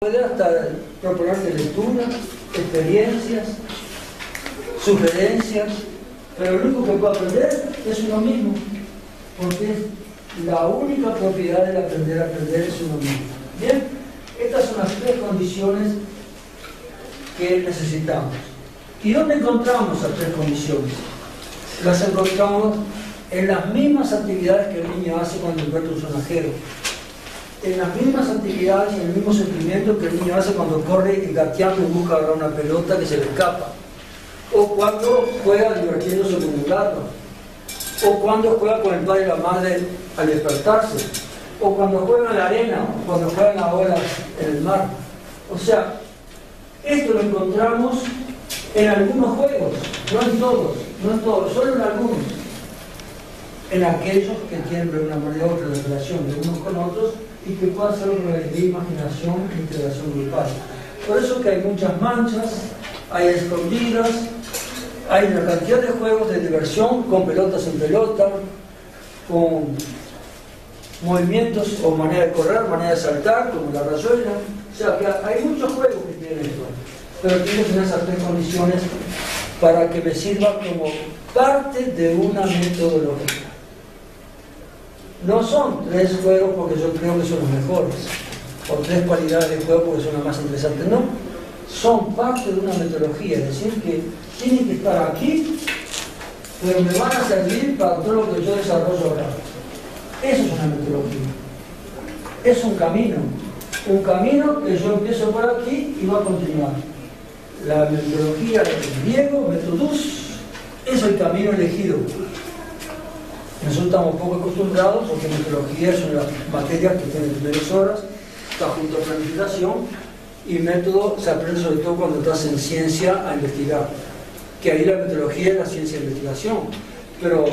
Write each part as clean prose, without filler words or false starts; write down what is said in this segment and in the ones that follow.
Puede hasta proponerte lecturas, experiencias, sugerencias, pero lo único que puede aprender es uno mismo, porque es la única propiedad del aprender a aprender es uno mismo. Bien, estas son las tres condiciones que necesitamos. ¿Y dónde encontramos las tres condiciones? Las encontramos en las mismas actividades que el niño hace cuando encuentra un sonajero, en las mismas actividades y en el mismo sentimiento que el niño hace cuando corre y gateando y busca agarrar una pelota que se le escapa, o cuando juega divirtiéndose con un gato, o cuando juega con el padre y la madre al despertarse, o cuando juega en la arena, o cuando juega en las olas en el mar. O sea, esto lo encontramos en algunos juegos, no en todos, solo en algunos. En aquellos que tienen de una manera u otra la relación de unos con otros y que puedan ser de imaginación e integración grupal. Por eso que hay muchas manchas, hay escondidas, hay una cantidad de juegos de diversión con pelotas en pelota, con movimientos o manera de correr, manera de saltar, como la rayuela. O sea que hay muchos juegos que tienen esto, pero tiene que tener esas tres condiciones para que me sirva como parte de una metodología. No son tres juegos porque yo creo que son los mejores, o tres cualidades de juego porque son las más interesantes, no. Son parte de una metodología, es decir, que tienen que estar aquí, pero me van a servir para todo lo que yo desarrollo ahora. Eso es una metodología. Es un camino que yo empiezo por aquí y va a continuar. La metodología del griego, metodus, es el camino elegido. Nosotros estamos poco acostumbrados porque metodología es una materia que tiene primeras horas, está junto a planificación, y método se aprende sobre todo cuando estás en ciencia a investigar, que ahí la metodología es la ciencia de investigación, pero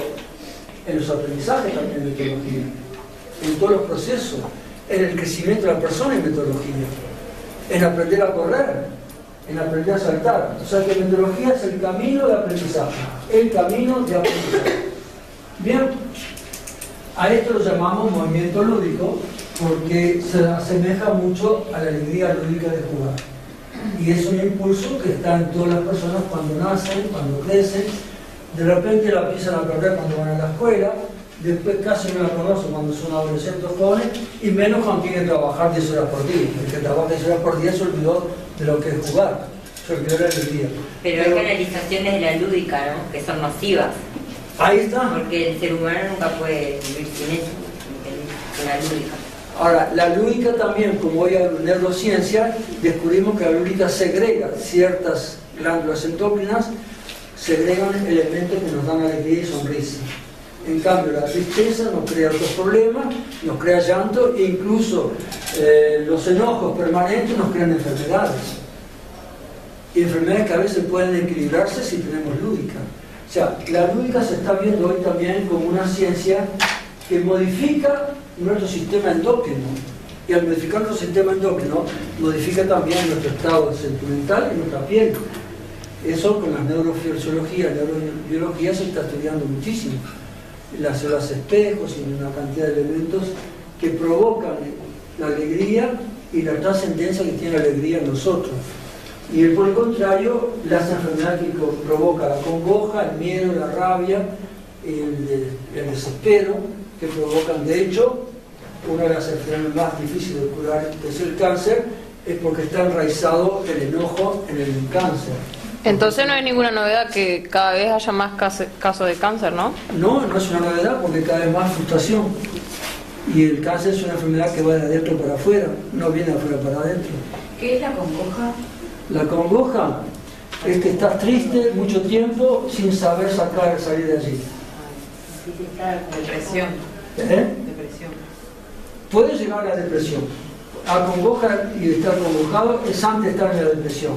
en los aprendizajes también hay metodología, en todos los procesos, en el crecimiento de la persona hay metodología, en aprender a correr, en aprender a saltar. O sea que metodología es el camino de aprendizaje, el camino de aprendizaje. Bien, a esto lo llamamos movimiento lúdico porque se asemeja mucho a la alegría lúdica de jugar. Y es un impulso que está en todas las personas cuando nacen, cuando crecen. De repente la empiezan a perder cuando van a la escuela, después casi no la conocen cuando son adolescentes jóvenes, y menos cuando tienen que trabajar 10 horas por día. El que trabaja 10 horas por día se olvidó de lo que es jugar, se olvidó de la alegría. Pero hay canalizaciones de la lúdica, ¿no?, que son nocivas. Ahí está. Porque el ser humano nunca puede vivir sin eso, sin la lúdica. Ahora, la lúdica también, como hoy a neurociencia, descubrimos que la lúdica segrega ciertas glándulas endócrinas, segregan elementos que nos dan alegría y sonrisa. En cambio, la tristeza nos crea otros problemas, nos crea llanto, e incluso los enojos permanentes nos crean enfermedades. Y enfermedades que a veces pueden equilibrarse si tenemos lúdica. O sea, la lúdica se está viendo hoy también como una ciencia que modifica nuestro sistema endocrino. Y al modificar nuestro sistema endocrino, modifica también nuestro estado sentimental y nuestra piel. Eso con la neurofisiología, la neurobiología se está estudiando muchísimo. Las células espejos y una cantidad de elementos que provocan la alegría y la trascendencia que tiene la alegría en nosotros. Y por el contrario, las enfermedades que provoca la congoja, el miedo, la rabia, el desespero, que provocan, de hecho, una de las enfermedades más difíciles de curar, que es el cáncer, es porque está enraizado el enojo en el cáncer. Entonces no hay ninguna novedad que cada vez haya más casos de cáncer, ¿no? No, no es una novedad porque cada vez más frustración. Y el cáncer es una enfermedad que va de adentro para afuera, no viene de afuera para adentro. ¿Qué es la congoja? La congoja es que estás triste mucho tiempo sin saber salir de allí. Depresión. Depresión. Puede llegar a la depresión. La congoja y estar congojado es antes de estar en la depresión.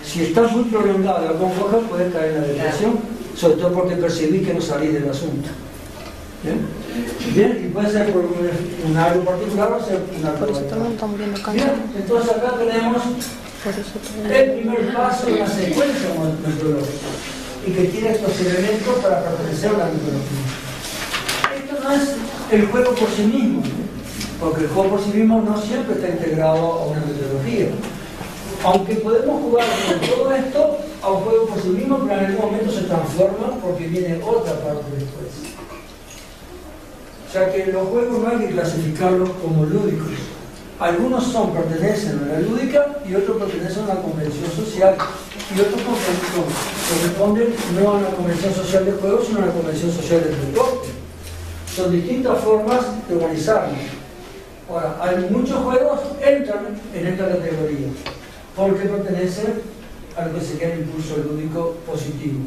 Si estás muy prolongada la congoja, puedes caer en la depresión, sobre todo porque percibís que no salís del asunto. Bien, y puede ser por un algo particular o ser una cosa. Bien, entonces acá tenemos el primer paso de una secuencia metodológica y que tiene estos elementos para pertenecer a la metodología. Esto no es el juego por sí mismo, porque el juego por sí mismo no siempre está integrado a una metodología. aunque podemos jugar con todo esto a un juego por sí mismo, pero en algún momento se transforma porque viene otra parte después. O sea que los juegos no hay que clasificarlos como lúdicos. Algunos pertenecen a la lúdica y otros pertenecen a una convención social. Y otros corresponden no a una convención social de juegos, sino a una convención social del deporte. Son distintas formas de organizarlos. Ahora, hay muchos juegos que entran en esta categoría porque pertenecen a lo que sería el impulso lúdico positivo.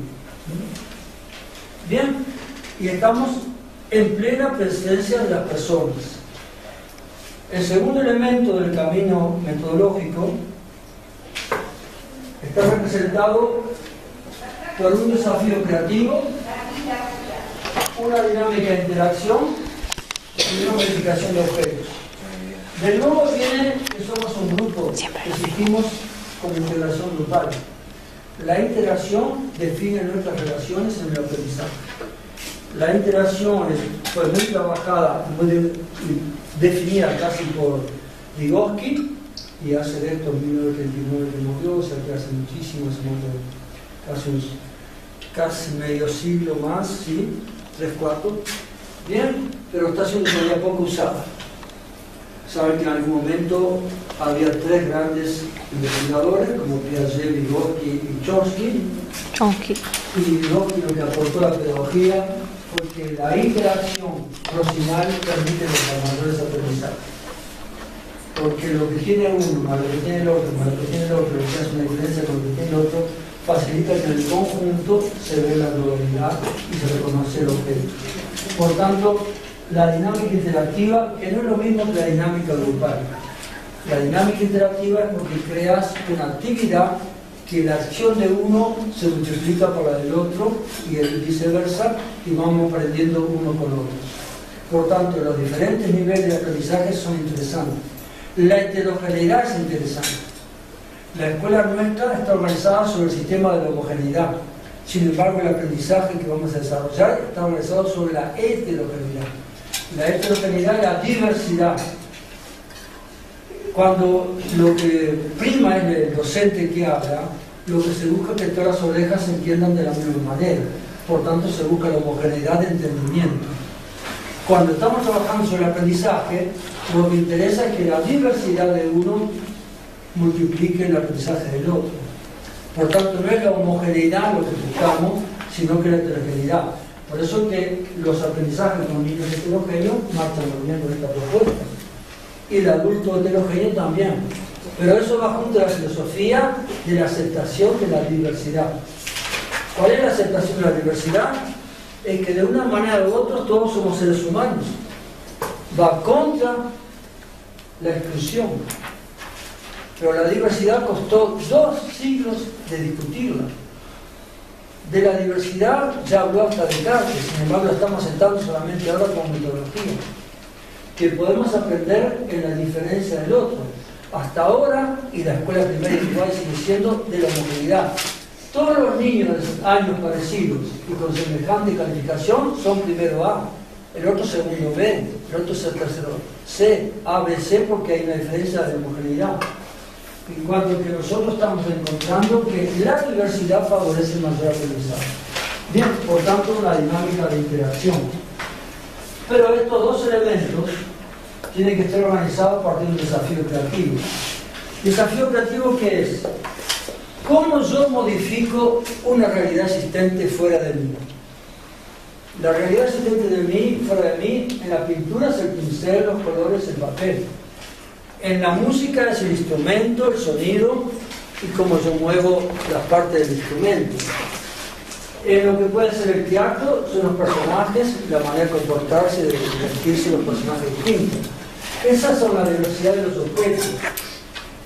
Bien, y estamos en plena presencia de las personas. El segundo elemento del camino metodológico está representado por un desafío creativo, una dinámica de interacción y una verificación de objetos. De nuevo viene que somos un grupo, que existimos con integración grupal. La interacción define nuestras relaciones en el aprendizaje. La interacción fue muy trabajada, muy definida casi por Vygotsky, y hace de esto en 1939 que murió, o sea que hace muchísimo, casi medio siglo más, ¿sí? 3/4. Bien, pero está siendo todavía poco usada. Saben que en algún momento había 3 grandes investigadores, como Piaget, Vygotsky y Chomsky. Y Vygotsky lo que aportó a la pedagogía fue que la interacción proximal permite los mayores aprendizajes. Porque lo que tiene uno, más lo que tiene el otro, más lo que tiene el otro, lo que hace una diferencia con lo que tiene el otro, facilita que en el conjunto se ve la globalidad y se reconoce el objeto. Por tanto, la dinámica interactiva, que no es lo mismo que la dinámica grupal. La dinámica interactiva es porque creas una actividad que la acción de uno se multiplica por la del otro y viceversa, y vamos aprendiendo uno con otro. Por tanto, los diferentes niveles de aprendizaje son interesantes. La heterogeneidad es interesante. La escuela nuestra está organizada sobre el sistema de la homogeneidad. Sin embargo, el aprendizaje que vamos a desarrollar está organizado sobre la heterogeneidad. La heterogeneidad es la diversidad. Cuando lo que prima es el docente que habla, lo que se busca es que todas las orejas se entiendan de la misma manera. Por tanto, se busca la homogeneidad de entendimiento. Cuando estamos trabajando sobre el aprendizaje, lo que interesa es que la diversidad de uno multiplique el aprendizaje del otro. Por tanto, no es la homogeneidad lo que buscamos, sino que la heterogeneidad. Por eso que los aprendizajes con niños heterogéneos marchan muy bien con esta propuesta. Y el adulto heterogéneo también. Pero eso va junto a la filosofía de la aceptación de la diversidad. ¿Cuál es la aceptación de la diversidad? Es que de una manera u otra todos somos seres humanos. Va contra la exclusión. Pero la diversidad costó 2 siglos de discutirla. De la diversidad ya habló hasta Descartes, sin embargo estamos sentados solamente ahora con metodología. Que podemos aprender en la diferencia del otro. Hasta ahora, y la escuela primaria igual sigue siendo, de la homogeneidad. Todos los niños de años parecidos y con semejante calificación son primero A, el otro segundo B, el otro tercero C, A, B, C, porque hay una diferencia de homogeneidad. En cuanto a que nosotros estamos encontrando que la diversidad favorece el mayor aprendizaje. Bien, por tanto, una dinámica de interacción. Pero estos 2 elementos tienen que estar organizados a partir de un desafío creativo. ¿Desafío creativo qué es? ¿Cómo yo modifico una realidad existente fuera de mí? La realidad existente de mí, fuera de mí, en la pintura es el pincel, los colores, el papel. En la música es el instrumento, el sonido y cómo yo muevo las partes del instrumento. En lo que puede ser el teatro son los personajes, la manera de comportarse, de divertirse los personajes distintos. Esas son la diversidad de los objetos.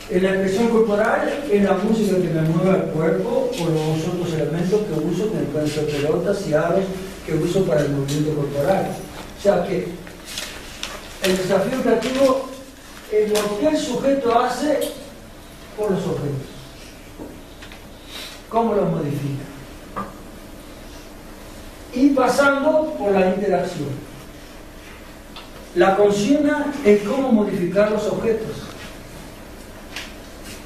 En la expresión corporal es la música que me mueve el cuerpo o los otros elementos que uso, que pueden ser pelotas y aros que uso para el movimiento corporal. O sea que el desafío creativo es lo que el sujeto hace por los objetos. ¿Cómo los modifica? Y pasando por la interacción. La consigna es cómo modificar los objetos.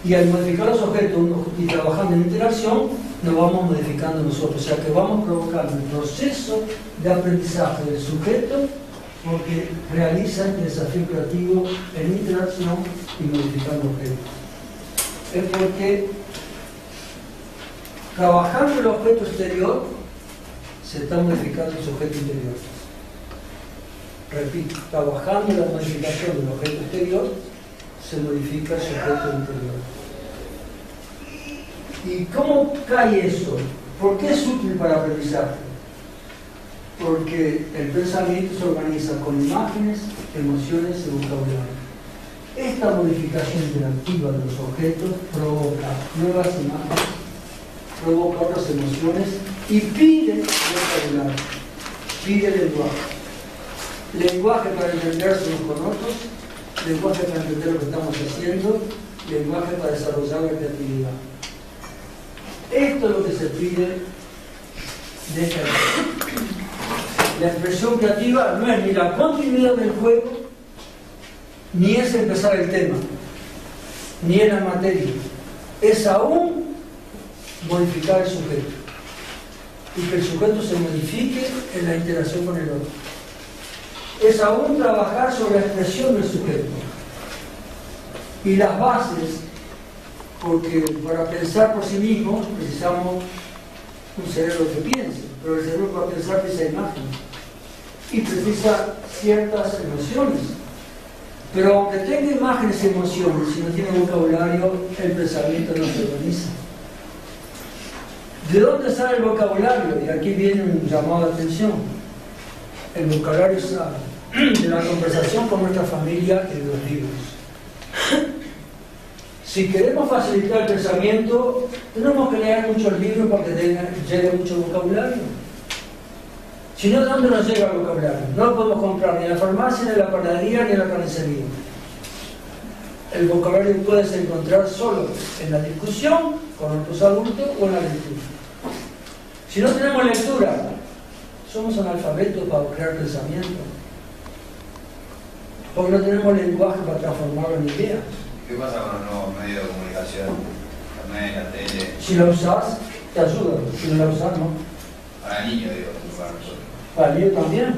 Y al modificar los objetos y trabajando en interacción, nos vamos modificando nosotros. O sea que vamos provocando el proceso de aprendizaje del sujeto porque realiza el desafío creativo en interacción y modificando objetos. Es porque trabajando el objeto exterior se está modificando el sujeto interior. Repito, trabajando la modificación del objeto exterior se modifica el sujeto interior. ¿Y cómo cae eso? ¿Por qué es útil para aprendizaje? Porque el pensamiento se organiza con imágenes, emociones y vocabulario. Esta modificación interactiva de los objetos provoca nuevas imágenes, provoca otras emociones y pide vocabulario, pide lenguaje. Lenguaje para entenderse unos con otros, lenguaje para entender lo que estamos haciendo, lenguaje para desarrollar la creatividad. Esto es lo que se pide de esta ley. La expresión creativa no es ni la continuidad del juego, ni es empezar el tema, ni es la materia. Es aún modificar el sujeto. Y que el sujeto se modifique en la interacción con el otro. Es aún trabajar sobre la expresión del sujeto. Y las bases, porque para pensar por sí mismo necesitamos un cerebro que piense, pero el cerebro para pensar precisa imágenes y precisa ciertas emociones. Pero aunque tenga imágenes y emociones, si no tiene vocabulario, el pensamiento no se organiza. ¿De dónde sale el vocabulario? Y aquí viene un llamado de atención. El vocabulario sale de la conversación con nuestra familia y de los libros. Si queremos facilitar el pensamiento, tenemos que leer muchos libros para que llegue mucho vocabulario. Si no, ¿de dónde nos llega el vocabulario? No lo podemos comprar ni en la farmacia, ni en la panadería, ni en la carnicería. El vocabulario puedes encontrar solo en la discusión con otros adultos o en la lectura. Si no tenemos lectura, somos analfabetos para crear pensamiento. Porque no tenemos lenguaje para transformarlo en ideas. ¿Qué pasa con los nuevos medios de comunicación? Internet, la tele. Si la usás, te ayuda. Si no la usás, no. Para niños, digo, para nosotros. Para el niño también.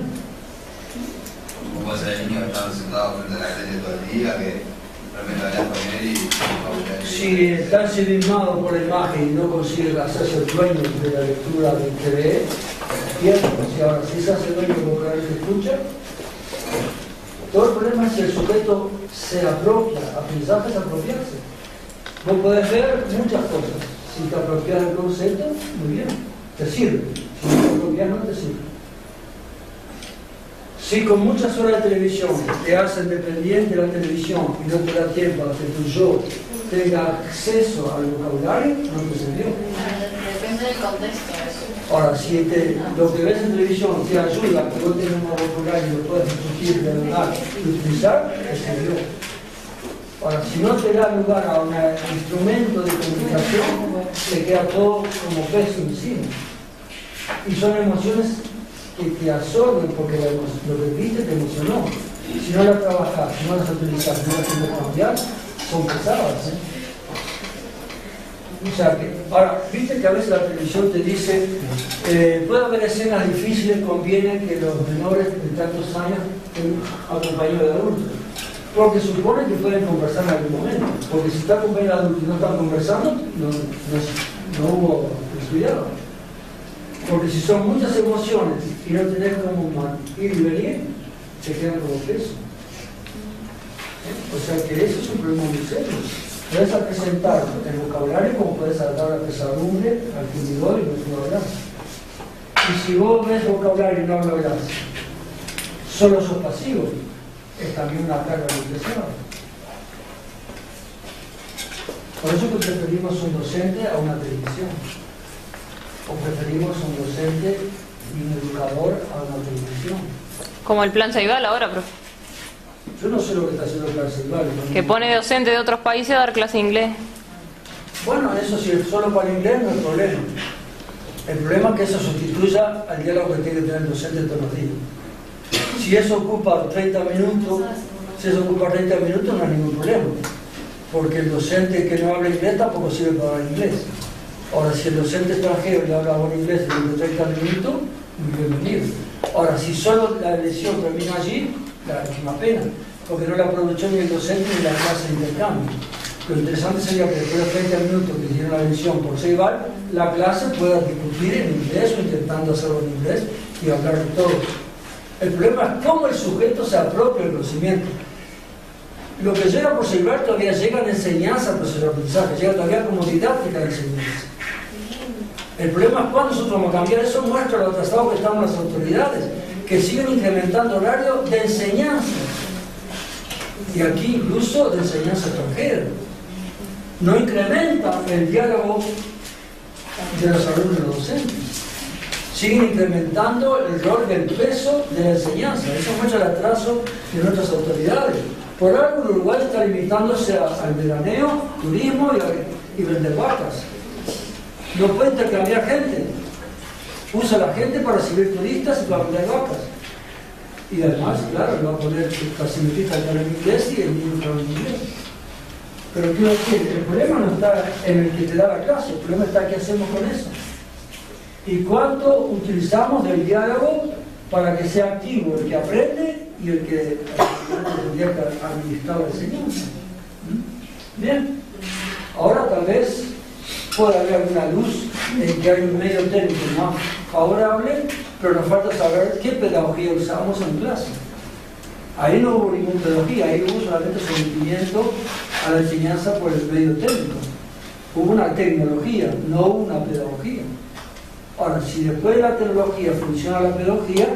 ¿Cómo puede ser el niño que está sentado frente a la tele todo el día, que realmente hablas con él y... Si está ensimismado por la imagen y no consigue hacerse el dueño de la lectura del que ve, pierde. Si se hace dueño del vocabulario que escucha, todo el problema es que el sujeto se apropia. Aprendizaje es apropiarse. Vos podés ver muchas cosas. Si te apropias del concepto, muy bien, te sirve. Si no te apropias, no te sirve. Si con muchas horas de televisión te hacen dependiente de la televisión y no te da tiempo a que tu yo tenga acceso al vocabulario, no te sirvió. Depende del contexto. Ahora, si lo que ves en televisión te ayuda a que vos tengas un vocabulario y lo puedas discutir, dialogar y utilizar, te sirvió. Ahora, si no te da lugar a un instrumento de comunicación, te queda todo como peso encima. Y son emociones que te absorben porque lo que viste te emocionó. Si no las trabajas, si no las utilizas, si no las tienes que cambiar, son pesadas. O sea que, ahora, viste que a veces la televisión te dice puede haber escenas difíciles, conviene que los menores de tantos años estén acompañados de adultos. Porque supone que pueden conversar en algún momento. Porque si está acompañado de adultos y no están conversando, no hubo cuidado. Porque si son muchas emociones y no tenés como ir y venir, se quedan como peso. O sea que eso es un problema muy serio. Puedes presentar el vocabulario como puedes dar la pesadumbre al fundidor y no hablar. Y si vos ves vocabulario y no lo hablas, solo sos pasivo, es también una carga muy pesada. Por eso que preferimos un docente a una televisión. O preferimos un docente y un educador a una televisión. Como el plan Ceibal ahora, profe. Yo no sé lo que está haciendo el plan Ceibal. Que pone docente de otros países a dar clase de inglés. Bueno, eso si es solo para el inglés no hay problema. El problema es que eso sustituya al diálogo que tiene que tener el docente todos los días. Si eso ocupa 30 minutos, no hay ningún problema. porque el docente que no habla inglés tampoco sirve para hablar inglés. Ahora, si el docente extranjero le habla buen inglés durante 30 minutos, muy bienvenido. Ahora, si solo la lección termina allí, es una pena, porque no la aprovechó ni el docente ni la clase de intercambio. Lo interesante sería que después de 30 minutos que hicieron la lección por Ceibal, la clase pueda discutir en inglés o intentando hacerlo en inglés y hablar de todo. El problema es cómo el sujeto se apropia del conocimiento. Lo que llega por Ceibal todavía llega en enseñanza, proceso de aprendizaje, llega todavía como didáctica de enseñanza. El problema es cuando nosotros vamos a cambiar eso, muestra lo atrasado que están las autoridades, que siguen incrementando horario de enseñanza. Y aquí incluso de enseñanza extranjera. No incrementa el diálogo de los alumnos y los docentes. Siguen incrementando el rol del peso de la enseñanza. Eso muestra el atraso de nuestras autoridades. Por algo el Uruguay está limitándose al veraneo, turismo y vender vacas. No puede intercambiar gente. Usa la gente para recibir turistas y para vender vacas. Y además, claro, le va a poner que significa el en inglés y el niño habla inglés. Pero quiero decir, el problema no está en el que te da la clase, el problema está qué hacemos con eso. Y cuánto utilizamos del diálogo para que sea activo el que aprende y el que tendría que administrar la enseñanza. Bien, ahora tal vez puede haber alguna luz en que hay un medio técnico más favorable, pero nos falta saber qué pedagogía usamos en clase. Ahí no hubo ninguna pedagogía, ahí hubo solamente sometimiento a la enseñanza por el medio técnico. Hubo una tecnología, no hubo una pedagogía. Ahora, si después de la tecnología funciona la pedagogía,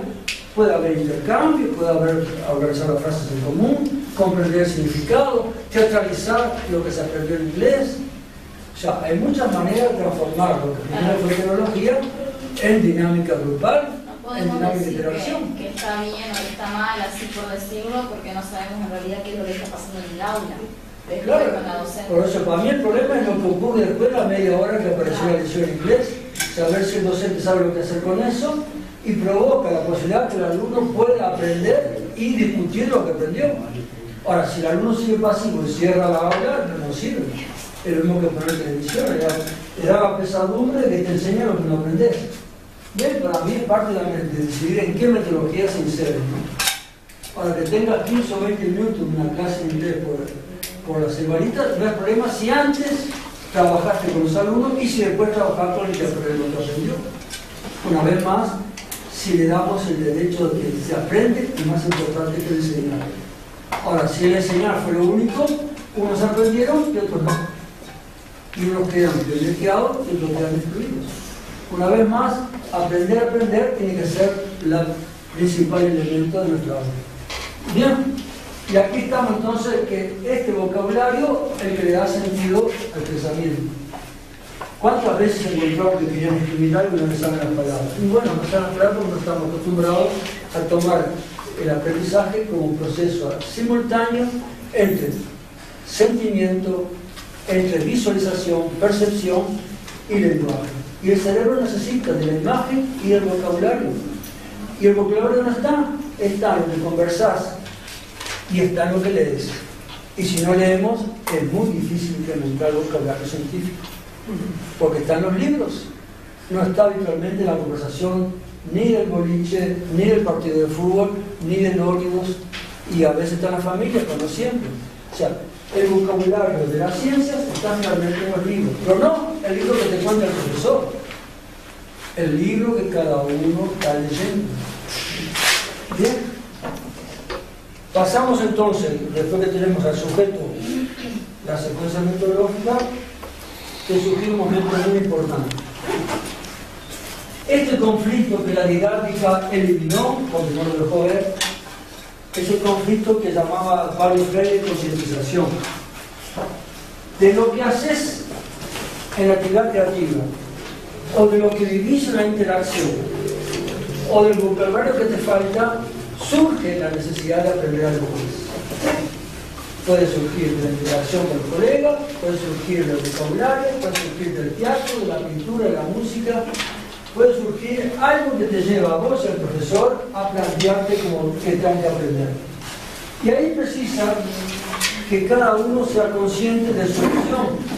puede haber intercambio, puede haber organizar las frases en común, comprender el significado, teatralizar lo que se aprendió en inglés. O sea, hay muchas maneras de transformar lo que primero fue tecnología en dinámica grupal, no en podemos dinámica de decir interacción. que está bien o que está mal, así por decirlo, porque no sabemos en realidad qué es lo que está pasando en el aula. Claro, Con la docente. por eso para mí el problema es lo que ocurre después de la media hora que apareció la lección en inglés, saber si el docente sabe lo que hacer con eso y provoca la posibilidad que el alumno pueda aprender y discutir lo que aprendió. Ahora, si el alumno sigue pasivo y cierra la aula, no sirve. Es lo mismo que poner televisión, le da la pesadumbre de que te enseña lo que no aprendes. Bien, para mí es parte de decidir en qué metodología se insere, ¿no? Para que tengas 15 o 20 minutos en una clase de inglés por las Ceibalitas, no hay problema si antes trabajaste con los alumnos y si después trabajaste con el que aprendió. Una vez más, si le damos el derecho de que se aprende, es más importante que el enseñar. Ahora, si el enseñar fue lo único, unos aprendieron y otros no. Y unos quedan privilegiados y otros quedan excluidos. Una vez más, aprender tiene que ser el principal elemento de nuestra obra. Bien, y aquí estamos entonces que este vocabulario es el que le da sentido al pensamiento. ¿Cuántas veces encontramos que querían escribir algo y no les salen las palabras? Y bueno, no salen las palabras porque no estamos acostumbrados a tomar el aprendizaje como un proceso simultáneo entre sentimiento, entre visualización, percepción y lenguaje. Y el cerebro necesita de la imagen y del vocabulario. Y el vocabulario no está en lo que conversás y está en lo que lees. Y si no leemos, es muy difícil incrementar el vocabulario científico. Porque están los libros. No está habitualmente en la conversación ni del boliche, ni del partido de fútbol, ni del ómnibus. Y a veces está en la familia, pero no siempre. O sea, el vocabulario de las ciencias está realmente en los libros, pero no el libro que te cuenta el profesor, el libro que cada uno está leyendo. Bien, pasamos entonces, después que tenemos al sujeto, la secuencia metodológica, que surgió un momento muy importante. Este conflicto que la didáctica eliminó, porque no lo dejó ver, es el conflicto que llamaba Pablo Freire concientización. De lo que haces en la actividad creativa, o de lo que vivís en la interacción, o del vocabulario que te falta, surge la necesidad de aprender algo más. Puede surgir de la interacción con el colega, puede surgir del vocabulario, puede surgir del teatro, de la pintura, de la música, puede surgir algo que te lleva a vos y al profesor a plantearte como que tengan que aprender. Y ahí precisa que cada uno sea consciente de su acción.